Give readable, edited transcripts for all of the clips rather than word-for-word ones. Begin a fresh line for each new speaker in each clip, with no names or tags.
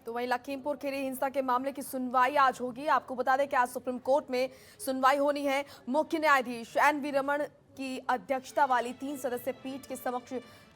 तो वहीं लखीमपुर खीरी हिंसा के मामले की सुनवाई आज होगी। आपको बता दें कि आज सुप्रीम कोर्ट में सुनवाई होनी है। मुख्य न्यायाधीश एन.वी. रमन की अध्यक्षता वाली 3 सदस्यीय पीठ के समक्ष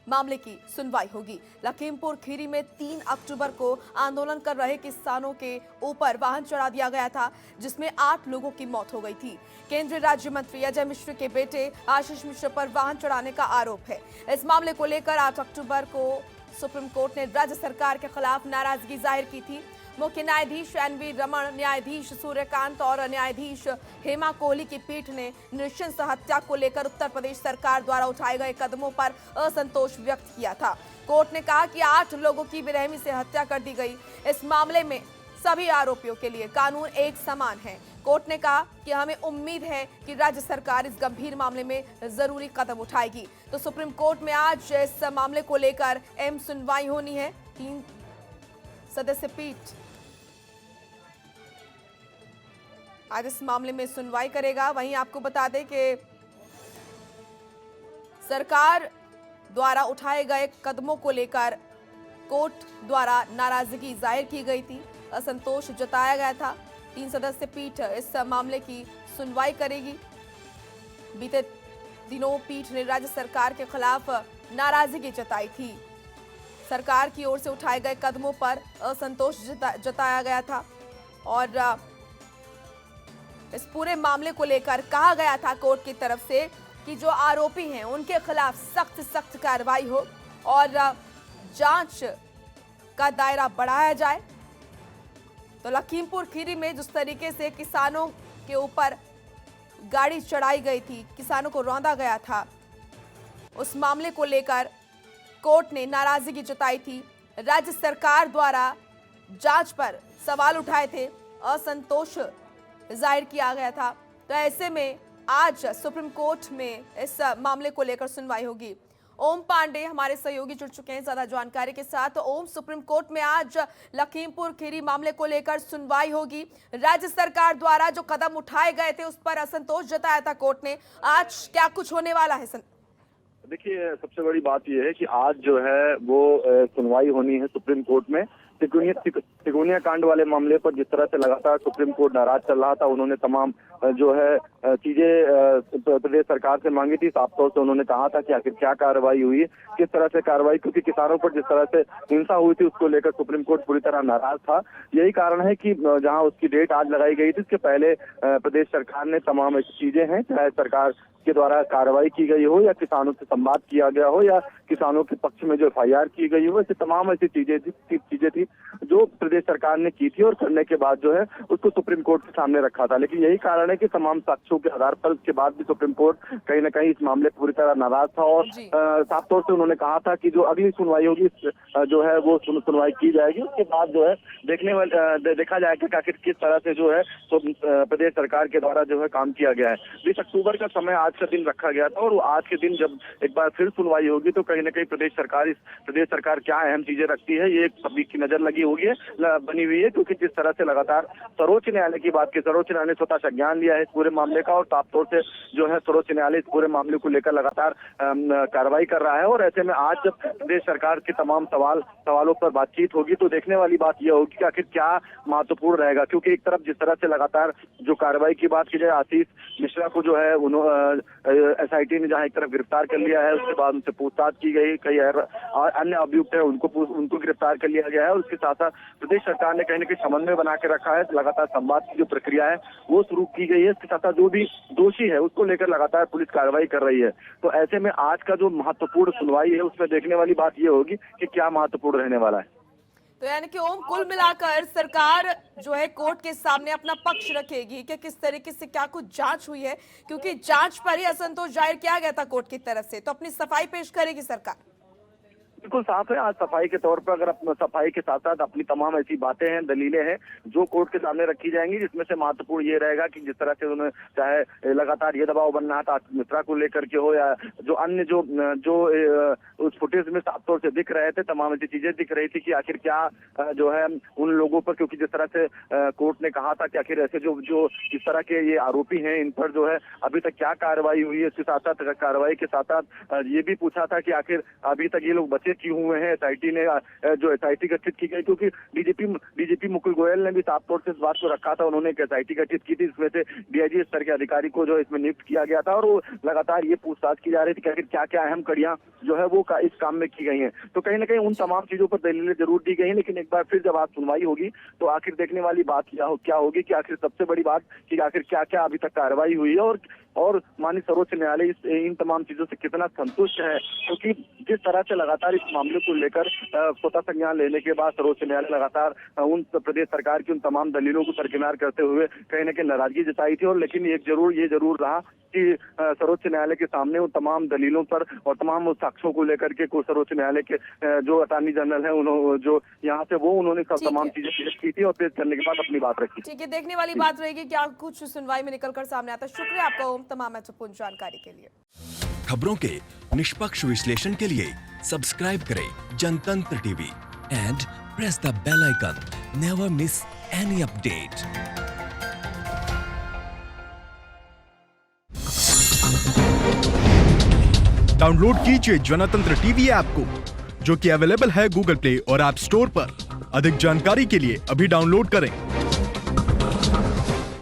मामले की सुनवाई होगी। लखीमपुर खीरी में 3 अक्टूबर को आंदोलन कर रहे किसानों के ऊपर वाहन चढ़ा दिया गया था, जिसमें 8 लोगों की मौत हो गई थी। केंद्रीय राज्य मंत्री अजय मिश्र के बेटे आशीष मिश्र पर वाहन चढ़ाने का आरोप है। इस मामले को लेकर 8 अक्टूबर को सुप्रीम कोर्ट ने राज्य सरकार के खिलाफ नाराजगी जाहिर की थी। मुख्य न्यायाधीश एन.वी. रमन, न्यायाधीश सूर्यकांत और न्यायाधीश हेमा कोहली की पीठ ने नृशंस हत्या को लेकर उत्तर प्रदेश सरकार द्वारा उठाए गए कदमों पर असंतोष व्यक्त किया था। कोर्ट ने कहा कि 8 लोगों की बेरहमी से हत्या कर दी गई। इस मामले में सभी आरोपियों के लिए कानून एक समान है। कोर्ट ने कहा कि हमें उम्मीद है कि राज्य सरकार इस गंभीर मामले में जरूरी कदम उठाएगी। तो सुप्रीम कोर्ट में आज इस मामले को लेकर अहम सुनवाई होनी है। 3 सदस्यीय पीठ आज इस मामले में सुनवाई करेगा। वहीं आपको बता दें कि सरकार द्वारा उठाए गए कदमों को लेकर कोर्ट द्वारा नाराजगी जाहिर की गई थी, असंतोष जताया गया था। 3 सदस्यीय पीठ इस मामले की सुनवाई करेगी। बीते दिनों पीठ ने राज्य सरकार के खिलाफ नाराजगी जताई थी। सरकार की ओर से उठाए गए कदमों पर असंतोष जताया गया था और इस पूरे मामले को लेकर कहा गया था कोर्ट की तरफ से कि जो आरोपी हैं उनके खिलाफ सख्त कार्रवाई हो और जांच का दायरा बढ़ाया जाए। तो लखीमपुर खीरी में जिस तरीके से किसानों के ऊपर गाड़ी चढ़ाई गई थी, किसानों को रौंदा गया था, उस मामले को लेकर कोर्ट ने नाराजगी जताई थी। राज्य सरकार द्वारा जांच पर सवाल उठाए थे, असंतोष जाहिर किया गया था। तो ऐसे में आज सुप्रीम कोर्ट में इस मामले को लेकर सुनवाई होगी। ओम पांडे हमारे सहयोगी जुड़ चुके हैं ज्यादा जानकारी के साथ। ओम, सुप्रीम कोर्ट में आज लखीमपुर खीरी मामले को लेकर सुनवाई होगी। राज्य सरकार द्वारा जो कदम उठाए गए थे उस पर असंतोष जताया था कोर्ट ने। आज क्या कुछ होने वाला है?
देखिए, सबसे बड़ी बात यह है कि आज जो है वो सुनवाई होनी है सुप्रीम कोर्ट में। तिकोनिया कांड वाले मामले पर जिस तरह से लगातार सुप्रीम कोर्ट नाराज चल रहा था, उन्होंने तमाम जो है चीजें प्रदेश सरकार से मांगी थी। साफ तौर से उन्होंने कहा था कि आखिर क्या कार्रवाई हुई, किस तरह से कार्रवाई, क्योंकि किसानों पर जिस तरह से हिंसा हुई थी उसको लेकर सुप्रीम कोर्ट पूरी तरह नाराज था। यही कारण है कि जहां उसकी डेट आज लगाई गई थी, इसके पहले प्रदेश सरकार ने तमाम ऐसी चीजें हैं, चाहे सरकार के द्वारा कार्रवाई की गई हो या किसानों से संवाद किया गया हो या किसानों के पक्ष में जो FIR की गई हो, ऐसी तमाम ऐसी चीजें थी जो प्रदेश सरकार ने की थी और करने के बाद जो है उसको सुप्रीम कोर्ट के सामने रखा था। लेकिन यही कारण है कि तमाम साक्ष्यों के आधार पर उसके बाद भी सुप्रीम कोर्ट कहीं ना कहीं इस मामले पर पूरी तरह नाराज था और साफ तौर से उन्होंने कहा था कि जो अगली सुनवाई होगी जो है वो सुनवाई की जाएगी। उसके बाद जो है देखा जाएगा कि आखिर किस तरह से जो है प्रदेश सरकार के द्वारा जो है काम किया गया है। 20 अक्टूबर का समय आज का दिन रखा गया था और आज के दिन जब एक बार फिर सुनवाई होगी तो कहीं ना कहीं प्रदेश सरकार क्या अहम चीजें रखती है, ये सभी की नजर लगी होगी बनी हुई है। क्योंकि जिस तरह से लगातार सर्वोच्च न्यायालय की बात की, सर्वोच्च न्यायालय ने स्वतः संज्ञान लिया है इस पूरे मामले का और साफ तौर से जो है सर्वोच्च न्यायालय इस पूरे मामले को लेकर लगातार कार्रवाई कर रहा है। और ऐसे में आज जब प्रदेश सरकार के तमाम सवालों पर बातचीत होगी तो देखने वाली बात यह होगी कि आखिर क्या महत्वपूर्ण रहेगा। क्योंकि एक तरफ जिस तरह से लगातार जो कार्रवाई की बात की जाए, आशीष मिश्रा को जो है SIT ने जहां एक तरफ गिरफ्तार कर लिया है, उसके बाद उनसे पूछताछ की गई, कई अन्य अभियुक्त है उनको गिरफ्तार कर लिया गया है और उसके साथ साथ प्रदेश सरकार ने कहीं ना कहीं समन्वय बना के रखा है। लगातार संवाद की जो प्रक्रिया है वो शुरू की गई है। इसके साथ साथ जो भी दोषी है उसको लेकर लगातार पुलिस कार्रवाई कर रही है। तो ऐसे में आज का जो महत्वपूर्ण सुनवाई है उसमें देखने वाली बात ये होगी कि क्या महत्वपूर्ण रहने वाला है।
तो यानी कि ओम, कुल मिलाकर सरकार जो है कोर्ट के सामने अपना पक्ष रखेगी कि किस तरीके से क्या कुछ जांच हुई है, क्योंकि जांच पर ही असंतोष जाहिर किया गया था कोर्ट की तरफ से, तो अपनी सफाई पेश करेगी सरकार।
बिल्कुल साफ है। आज सफाई के तौर पर अगर सफाई के साथ साथ अपनी तमाम ऐसी बातें हैं, दलीलें हैं जो कोर्ट के सामने रखी जाएंगी, जिसमें से महत्वपूर्ण ये रहेगा कि जिस तरह से उन्होंने चाहे लगातार ये दबाव बन रहा था मित्रा को लेकर के हो या जो अन्य जो उस फुटेज में साफ तौर से दिख रहे थे, तमाम ऐसी चीजें दिख रही थी कि आखिर क्या जो है उन लोगों पर, क्योंकि जिस तरह से कोर्ट ने कहा था कि आखिर ऐसे जो इस तरह के ये आरोपी हैं इन पर जो है अभी तक क्या कार्रवाई हुई है। इसके साथ साथ कार्रवाई के साथ साथ ये भी पूछा था कि आखिर अभी तक ये लोग बचे तहकीकी हुए हैं। एसआईटी ने जो एसआईटी गठित की गई, क्योंकि डीजीपी मुकुल गोयल ने भी साफ तौर से इस बात को रखा था। उन्होंने एक एसआईटी गठित की थी, इसमें से डीआईजी स्तर के अधिकारी को जो इसमें नियुक्त किया गया था और वो लगातार ये पूछताछ की जा रही थी कि आखिर क्या क्या अहम कड़ियां जो है वो इस काम में की गई हैं। तो कहीं ना कहीं उन तमाम चीजों पर दलीलें जरूर दी गई हैं, लेकिन एक बार फिर जब आज सुनवाई होगी तो आखिर देखने वाली बात क्या होगी कि आखिर सबसे बड़ी बात कि आखिर क्या क्या अभी तक कार्रवाई हुई है और माननीय सर्वोच्च न्यायालय इन तमाम चीजों से कितना संतुष्ट है। क्योंकि जिस तरह से लगातार इस मामले को लेकर स्वतः संज्ञान लेने के बाद सर्वोच्च न्यायालय लगातार उन प्रदेश सरकार की उन तमाम दलीलों को दरकिनार करते हुए कहीं ना कहीं नाराजगी जताई थी। और लेकिन ये जरूर रहा कि सर्वोच्च न्यायालय के सामने उन तमाम दलीलों पर और तमाम साक्ष्यों को लेकर के सर्वोच्च न्यायालय के जो अटॉर्नी जनरल है उन्होंने जो यहाँ से उन्होंने सब तमाम चीजें पेश की थी और पेश करने के बाद अपनी बात रखी।
ठीक है, देखने वाली बात रहेगी क्या कुछ सुनवाई में निकलकर सामने आता है। शुक्रिया आपका ओम तमाम महत्वपूर्ण जानकारी के लिए।
खबरों के निष्पक्ष विश्लेषण के लिए सब्सक्राइब करें Janatantra TV and press the bell icon. Never miss any update.
Download कीजिए जनतंत्र टीवी ऐप को, जो कि अवेलेबल है गूगल प्ले और ऐप स्टोर पर। अधिक जानकारी के लिए अभी डाउनलोड करें।